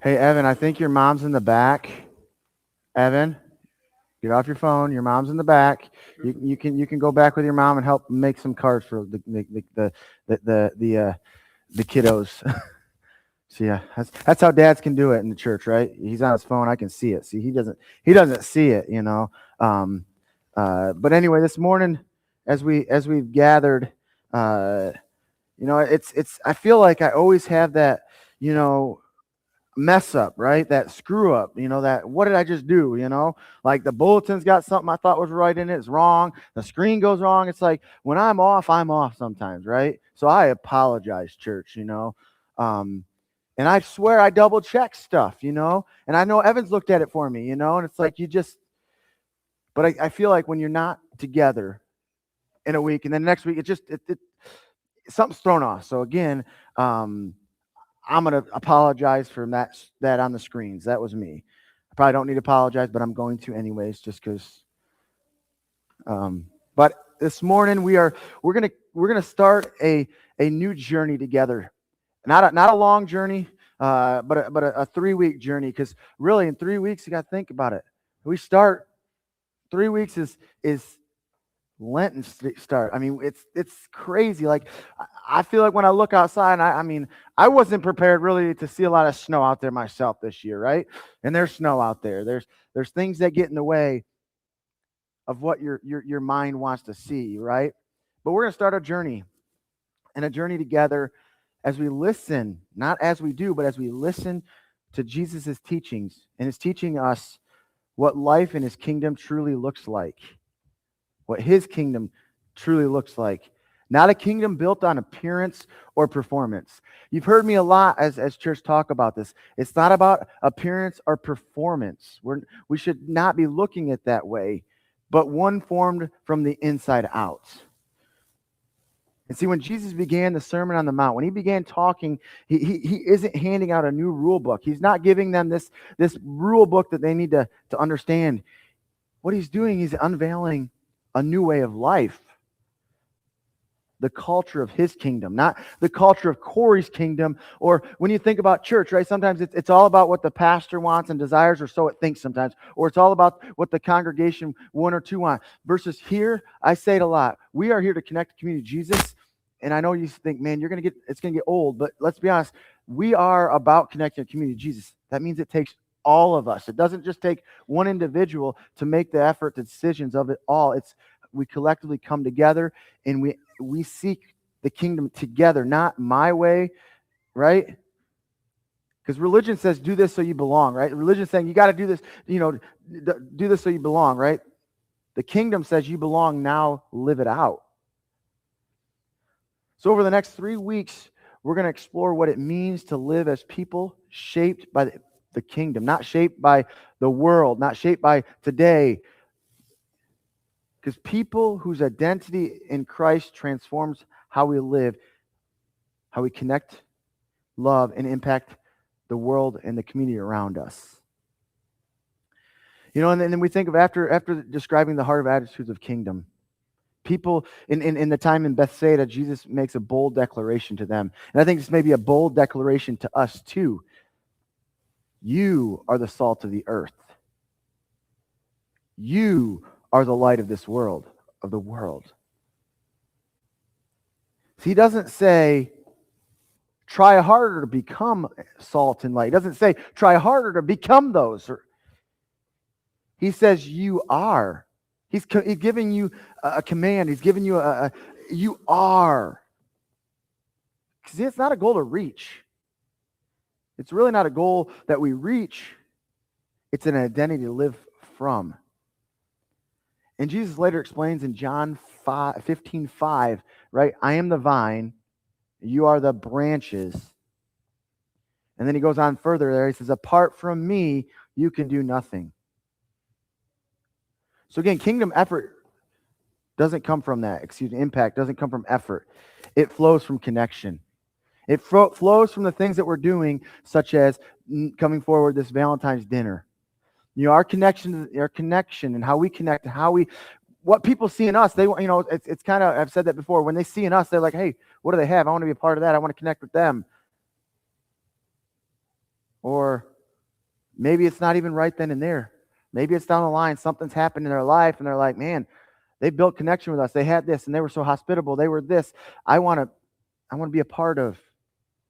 Hey, Evan, I think your mom's in the back. Evan, get off your phone. Your mom's in the back. You can go back with your mom and help make some cards for the kiddos. So yeah, that's how dads can do it in the church, right? He's on his phone. I can see it. See, he doesn't see it. Um, but anyway, this morning, as we've gathered, uh, it's. I feel like I always have that, you know, mess up, right? That screw up, that what did I just do? Like the bulletin's got something I thought was right in it, it's wrong. The screen goes wrong. It's like when I'm off sometimes, right? So I apologize, church. Um, and I swear I double check stuff. And I know Evan's looked at it for me, and it's like but I feel like when you're not together in a week and then next week, something's thrown off. So again, um, I'm gonna apologize for that on the screens. That was me. I probably don't need to apologize, but I'm going to anyways, just because. But this morning we're gonna start a new journey together. Not a long journey, but a 3 week journey. Because really, in 3 weeks, you got to think about it. We start 3 weeks is Lenten start. I mean, it's crazy. Like I feel like when I look outside, and I mean, I wasn't prepared really to see a lot of snow out there myself this year, right? And there's snow out there. There's things that get in the way of what your mind wants to see, right? But we're gonna start a journey together as we listen, not as we do, but as we listen to Jesus's teachings, and is teaching us what life in His kingdom truly looks like. What His kingdom truly looks like. Not a kingdom built on appearance or performance. You've heard me a lot as church talk about this. It's not about appearance or performance. We should not be looking at that way, but one formed from the inside out. And see, when Jesus began the Sermon on the Mount, when He began talking, he isn't handing out a new rule book. He's not giving them this rule book that they need to understand. What He's doing, He's unveiling a new way of life. The culture of His kingdom, not the culture of Corey's kingdom. Or when you think about church, right? Sometimes it's all about what the pastor wants and desires, or so it thinks sometimes. Or it's all about what the congregation, one or two, want. Versus here, I say it a lot. We are here to connect the community to Jesus. And I know you think, man, it's going to get old. But let's be honest. We are about connecting the community to Jesus. That means it takes all of us. It doesn't just take one individual to make the effort, the decisions of it all. We collectively come together and we seek the kingdom together, not my way, right? Because religion says do this so you belong, right? Religion is saying you got to do this, do this so you belong, right? The kingdom says you belong now, live it out. So over the next 3 weeks, we're going to explore what it means to live as people shaped by the kingdom, not shaped by the world, not shaped by today. Because people whose identity in Christ transforms how we live, how we connect, love, and impact the world and the community around us. And then we think of after describing the heart of attitudes of kingdom, people in the time in Bethsaida, Jesus makes a bold declaration to them. And I think this may be a bold declaration to us too. You are the salt of the earth. You are the light of this world, of the world. So He doesn't say, try harder to become salt and light. He doesn't say, try harder to become those. He says, you are. He's giving you a command. He's giving you you are. Because it's not a goal to reach. It's really not a goal that we reach. It's an identity to live from. And Jesus later explains in John 15:5, right? I am the vine, you are the branches. And then He goes on further there. He says, apart from me, you can do nothing. So again, kingdom effort doesn't come from that. Impact doesn't come from effort. It flows from connection. It flows from the things that we're doing, such as coming forward this Valentine's dinner. Our connection and how we connect, and what people see in us. It's kind of, I've said that before. When they see in us, they're like, hey, what do they have? I want to be a part of that. I want to connect with them. Or Maybe it's not even right then and there. Maybe it's down the line. Something's happened in their life, and they're like, man, they built connection with us. They had this, and they were so hospitable. They were this. I want to be a part of.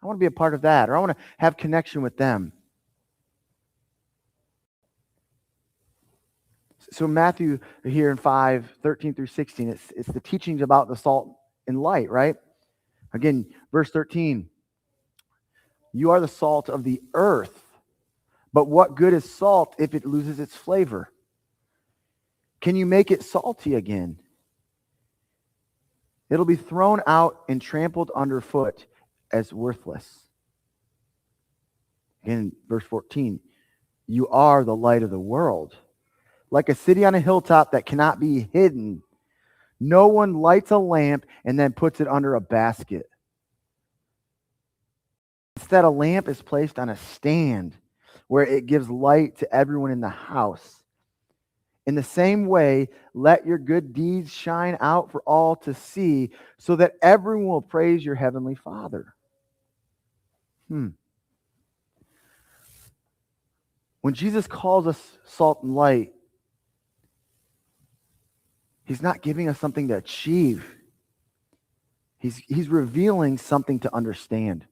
I want to be a part of that, or I want to have connection with them. So Matthew here in 5:13 through 16, it's the teachings about the salt and light, right? Again, verse 13. You are the salt of the earth, but what good is salt if it loses its flavor? Can you make it salty again? It'll be thrown out and trampled underfoot as worthless. Again, verse 14. You are the light of the world. Like a city on a hilltop that cannot be hidden. No one lights a lamp and then puts it under a basket. Instead, a lamp is placed on a stand where it gives light to everyone in the house. In the same way, let your good deeds shine out for all to see, so that everyone will praise your heavenly Father. When Jesus calls us salt and light, he's not giving us something to achieve. He's revealing something to understand.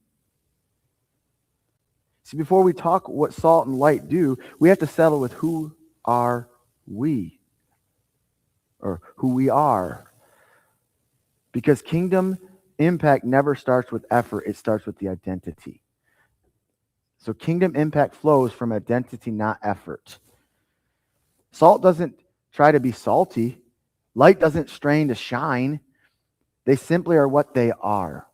See, before we talk what salt and light do, we have to settle with who are we, or who we are. Because kingdom impact never starts with effort, it starts with the identity. So kingdom impact flows from identity, not effort. Salt doesn't try to be salty. Light doesn't strain to shine. They simply are what they are.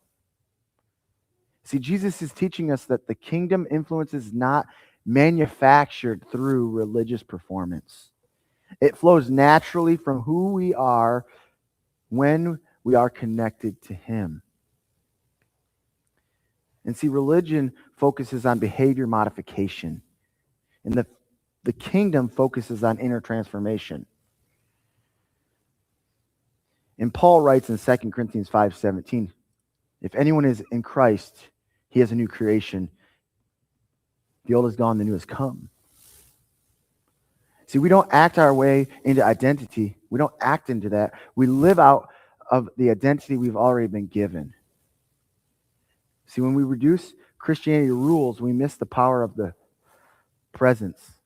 See, Jesus is teaching us that the kingdom influence is not manufactured through religious performance. It flows naturally from who we are when we are connected to him. And see, religion focuses on behavior modification, and the kingdom focuses on inner transformation. And Paul writes in 2 Corinthians 5:17, if anyone is in Christ, he is a new creation. The old is gone, the new has come. See, we don't act our way into identity. We don't act into that. We live out of the identity we've already been given. See, when we reduce Christianity to rules, we miss the power of the presence.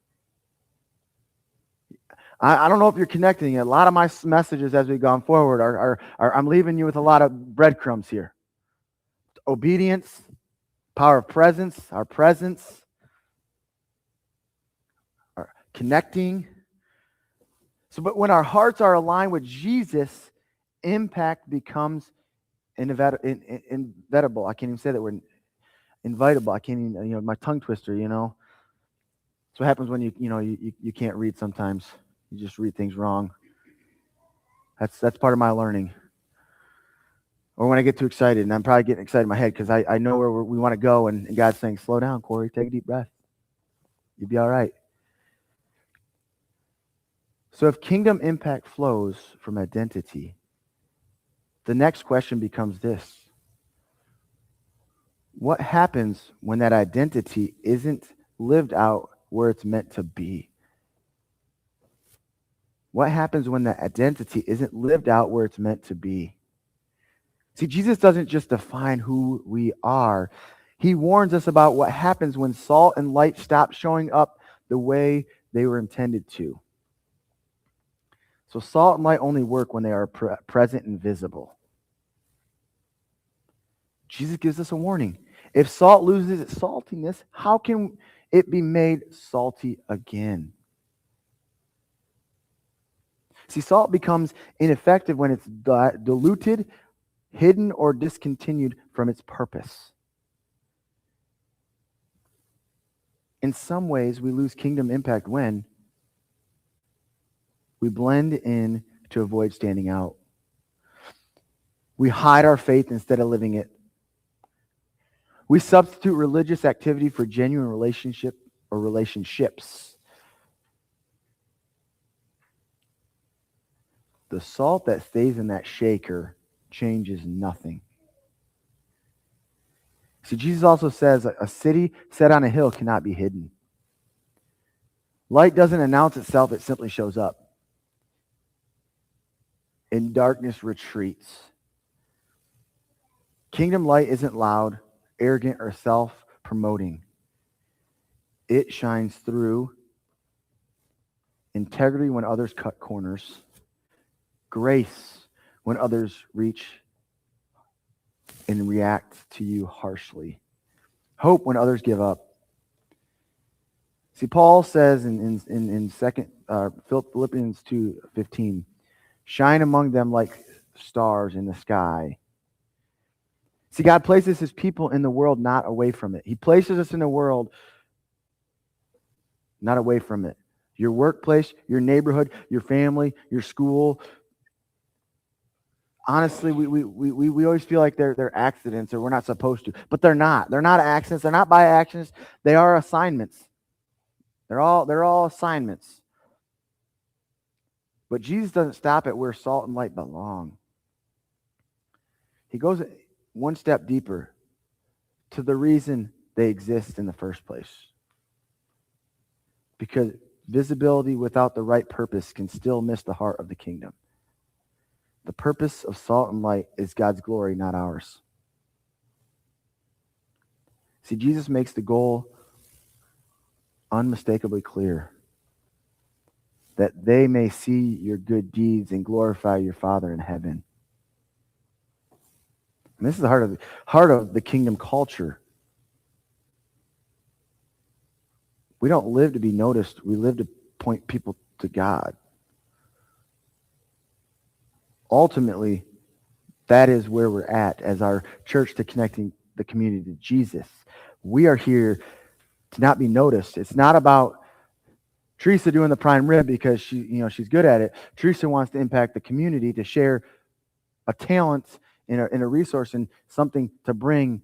I don't know if you're connecting. A lot of my messages as we've gone forward are I'm leaving you with a lot of breadcrumbs here. Obedience, power of presence, our presence, our connecting. So, but when our hearts are aligned with Jesus, impact becomes inevitable. I can't even say that word. Invitable. I can't even, my tongue twister, That's what happens when you can't read sometimes. You just read things wrong. That's part of my learning. Or when I get too excited, and I'm probably getting excited in my head because I know where we want to go, and God's saying, slow down, Corey, take a deep breath. You'll be all right. So if kingdom impact flows from identity, the next question becomes this. What happens when that identity isn't lived out where it's meant to be? What happens when that identity isn't lived out where it's meant to be? See, Jesus doesn't just define who we are. He warns us about what happens when salt and light stop showing up the way they were intended to. So salt and light only work when they are present and visible. Jesus gives us a warning. If salt loses its saltiness, how can it be made salty again? See, salt becomes ineffective when it's diluted, hidden, or discontinued from its purpose. In some ways, we lose kingdom impact when we blend in to avoid standing out. We hide our faith instead of living it. We substitute religious activity for genuine relationship or relationships. The salt that stays in that shaker changes nothing. See, Jesus also says a city set on a hill cannot be hidden. Light doesn't announce itself, it simply shows up. And darkness retreats. Kingdom light isn't loud, arrogant, or self-promoting. It shines through integrity when others cut corners, grace when others reach and react to you harshly, hope when others give up. See, Paul says in Philippians 2:15, shine among them like stars in the sky. See, God places his people in the world, not away from it. He places us in the world, not away from it. Your workplace, your neighborhood, your family, your school. Honestly, we always feel like they're accidents or we're not supposed to, but they're not. They're not accidents. They're not by accidents. They are assignments. They're all assignments. But Jesus doesn't stop at where salt and light belong. He goes one step deeper to the reason they exist in the first place. Because visibility without the right purpose can still miss the heart of the kingdom. The purpose of salt and light is God's glory, not ours. See, Jesus makes the goal unmistakably clear, that they may see your good deeds and glorify your Father in heaven. And this is the heart of the kingdom culture. We don't live to be noticed. We live to point people to God. Ultimately, that is where we're at as our church, to connecting the community to Jesus. We are here to not be noticed. It's not about Teresa doing the prime rib because she's good at it. Teresa wants to impact the community, to share a talent in a resource and something to bring.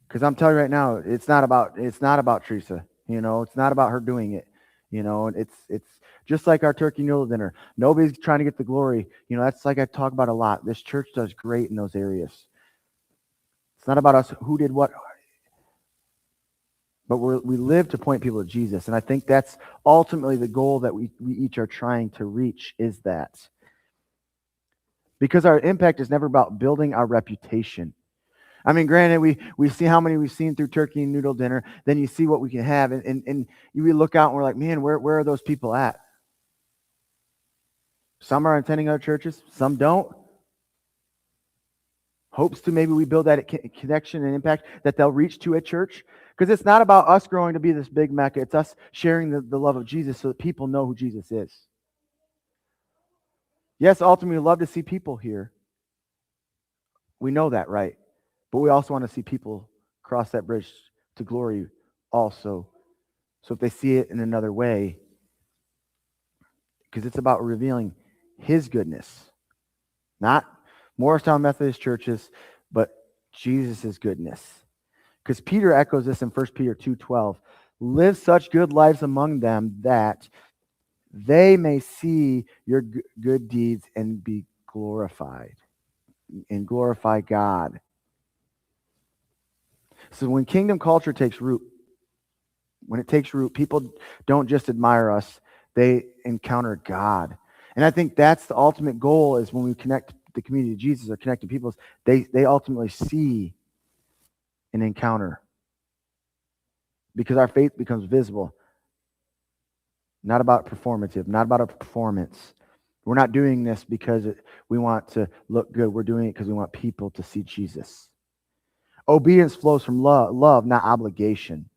Because I'm telling you right now, it's not about Teresa. It's not about her doing it. It's just like our turkey noodle dinner. Nobody's trying to get the glory. That's like I talk about a lot. This church does great in those areas. It's not about us who did what, but we live to point people to Jesus. And I think that's ultimately the goal that we each are trying to reach, is that. Because our impact is never about building our reputation. I mean, granted, we see how many we've seen through turkey and noodle dinner. Then you see what we can have, and we look out and we're like, man, where are those people at? Some are attending other churches, some don't. Hopes to maybe we build that connection and impact that they'll reach to a church. Because it's not about us growing to be this big Mecca. It's us sharing the love of Jesus so that people know who Jesus is. Yes, ultimately, we love to see people here. We know that, right? But we also want to see people cross that bridge to glory also. So if they see it in another way, because it's about revealing his goodness. Not Morristown Methodist churches, but Jesus' goodness. Because Peter echoes this in 1 Peter 2:12. Live such good lives among them that they may see your good deeds and be glorified, and glorify God. So when kingdom culture takes root, people don't just admire us, they encounter God. And I think that's the ultimate goal, is when we connect the community to Jesus or connect to people, they ultimately see and encounter. Because our faith becomes visible. Not about performative, not about a performance. We're not doing this because we want to look good. We're doing it because we want people to see Jesus. Obedience flows from love, not obligation.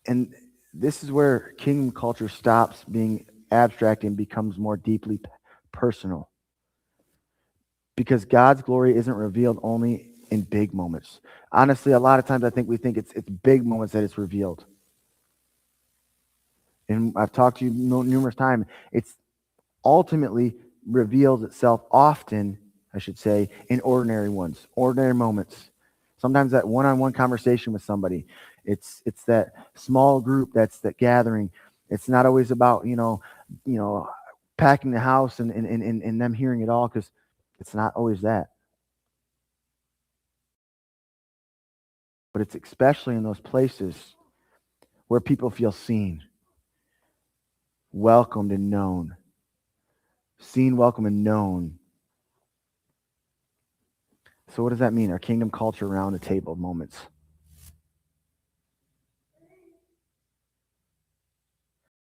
And this is where kingdom culture stops being abstract and becomes more deeply personal. Because God's glory isn't revealed only in big moments. Honestly, a lot of times we think it's big moments that it's revealed. And I've talked to you numerous times. It's ultimately reveals itself often, I should say, in ordinary moments. Sometimes that one-on-one conversation with somebody. It's that small group, that's that gathering. It's not always about, packing the house and them hearing it all, because it's not always that. but it's especially in those places where people feel seen, welcomed, and known. Seen, welcome, and known. So what does that mean? Our kingdom culture around the table moments.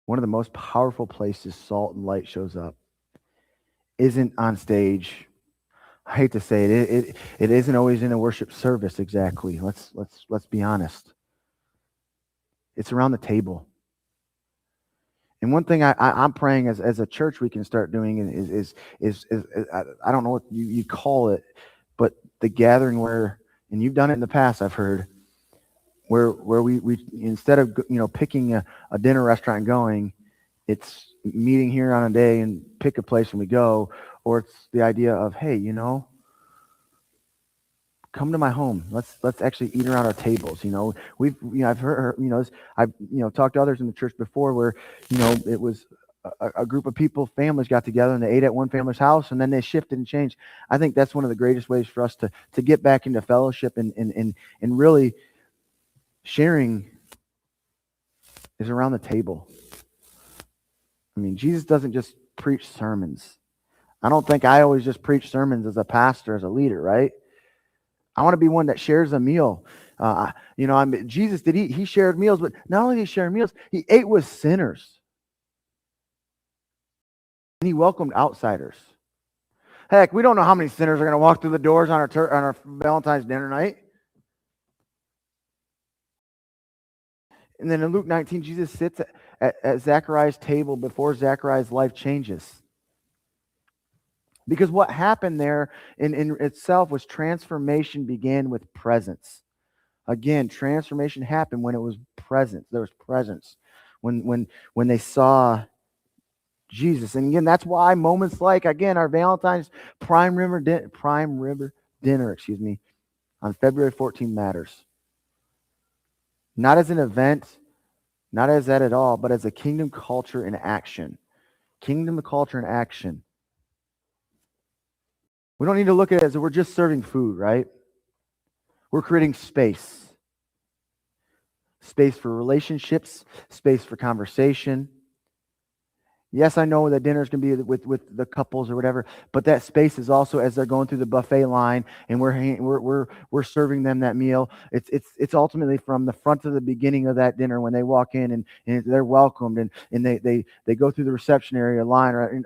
One of the most powerful places salt and light shows up isn't on stage. I hate to say it, it isn't always in a worship service exactly. Let's be honest. It's around the table. And one thing I'm praying as a church we can start doing is I don't know what you call it, but the gathering where, and you've done it in the past, I've heard, where we instead of picking a dinner restaurant and going, it's meeting here on a day and pick a place and we go, or it's the idea of, hey, come to my home. Let's actually eat around our tables. I've heard I've talked to others in the church before where it was a group of people, families got together and they ate at one family's house and then they shifted and changed. I think that's one of the greatest ways for us to get back into fellowship and really sharing is around the table. I mean, Jesus doesn't just preach sermons. I don't think I always just preach sermons as a pastor, as a leader, right? I want to be one that shares a meal. Jesus did eat. He shared meals, but not only did he share meals, he ate with sinners. And he welcomed outsiders. Heck, we don't know how many sinners are going to walk through the doors on our Valentine's dinner night. And then in Luke 19, Jesus sits at Zechariah's table before Zechariah's life changes. Because what happened there in itself was transformation began with presence. Again, transformation happened when it was presence. There was presence. When they saw Jesus. And again, that's why moments like, again, our Valentine's Prime River dinner, on February 14th matters. Not as an event, not as that at all, but as a kingdom culture in action. Kingdom culture in action. We don't need to look at it as if we're just serving food, right? We're creating space. Space for relationships, space for conversation. Yes, I know that dinners can be with the couples or whatever, but that space is also as they're going through the buffet line and we're serving them that meal. It's ultimately from the front to the beginning of that dinner when they walk in and they're welcomed and they go through the reception area line, right? And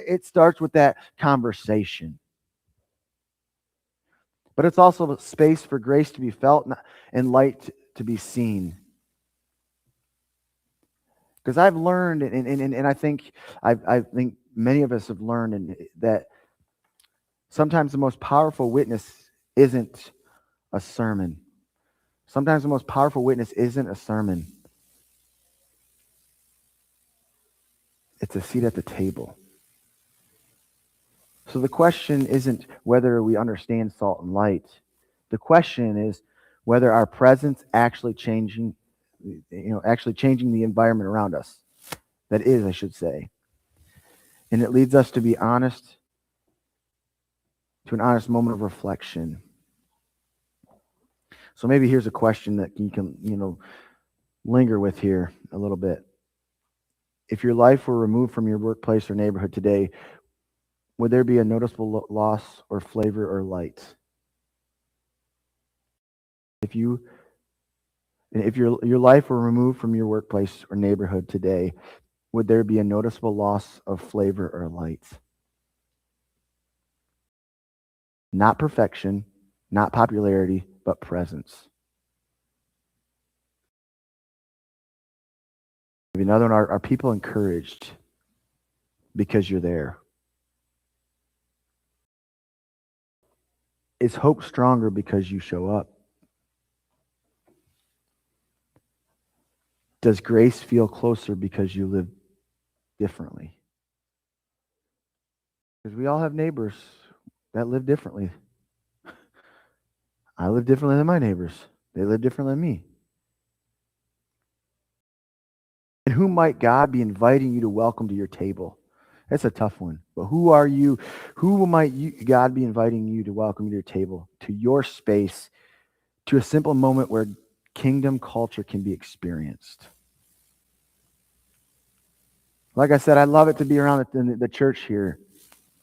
it starts with that conversation. But it's also a space for grace to be felt and light to be seen. Because I've learned, and I think many of us have learned that sometimes the most powerful witness isn't a sermon. Sometimes the most powerful witness isn't a sermon. It's a seat at the table. So the question isn't whether we understand salt and light. The question is whether our presence actually changing the environment around us. That is, I should say. And it leads us to be honest, to an honest moment of reflection. So maybe here's a question that you can, linger with here a little bit. If your life were removed from your workplace or neighborhood today, would there be a noticeable loss or flavor or light? If your life were removed from your workplace or neighborhood today, would there be a noticeable loss of flavor or light? Not perfection, not popularity, but presence. Maybe another one, are people encouraged because you're there? Is hope stronger because you show up? Does grace feel closer because you live differently? Because we all have neighbors that live differently. I live differently than my neighbors. They live differently than me. And who might God be inviting you to welcome to your table? That's a tough one. But who are you? Who might God be inviting you to welcome to your table, to your space, to a simple moment where kingdom culture can be experienced. Like I said, I love it to be around the church here.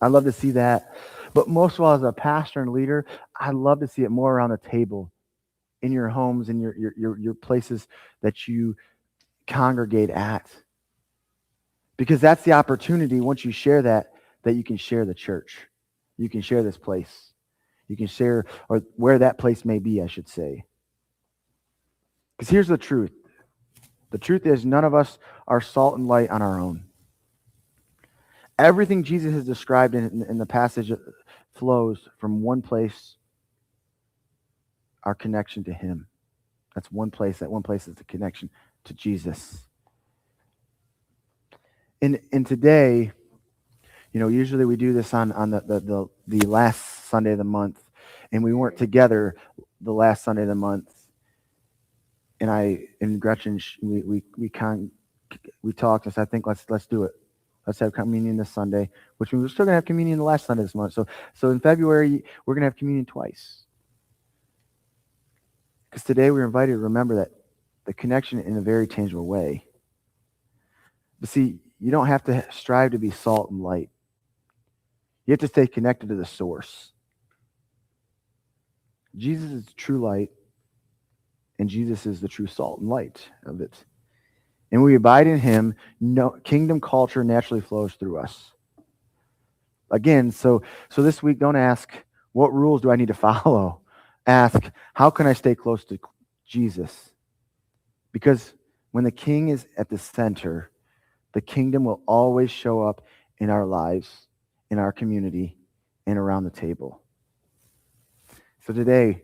I love to see that. But most of all, as a pastor and leader, I love to see it more around the table, in your homes, in your places that you congregate at. Because that's the opportunity, once you share that you can share the church. You can share this place. You can share, or where that place may be, I should say. Because here's the truth. The truth is, none of us are salt and light on our own. Everything Jesus has described in the passage flows from one place, our connection to him. That's one place. That one place is the connection to Jesus. And today, usually we do this on the last Sunday of the month, and we weren't together the last Sunday of the month. And I and Gretchen, we talked and said, I think let's do it. Let's have communion this Sunday, which we're still gonna have communion the last Sunday this month. So in February we're gonna have communion twice. Because today we're invited to remember that the connection in a very tangible way. But see, you don't have to strive to be salt and light. You have to stay connected to the source. Jesus is the true light, and Jesus is the true salt and light of it. And we abide in him, kingdom culture naturally flows through us. Again, so this week, don't ask, what rules do I need to follow? Ask, how can I stay close to Jesus? Because when the king is at the center, the kingdom will always show up in our lives, in our community, and around the table. So today,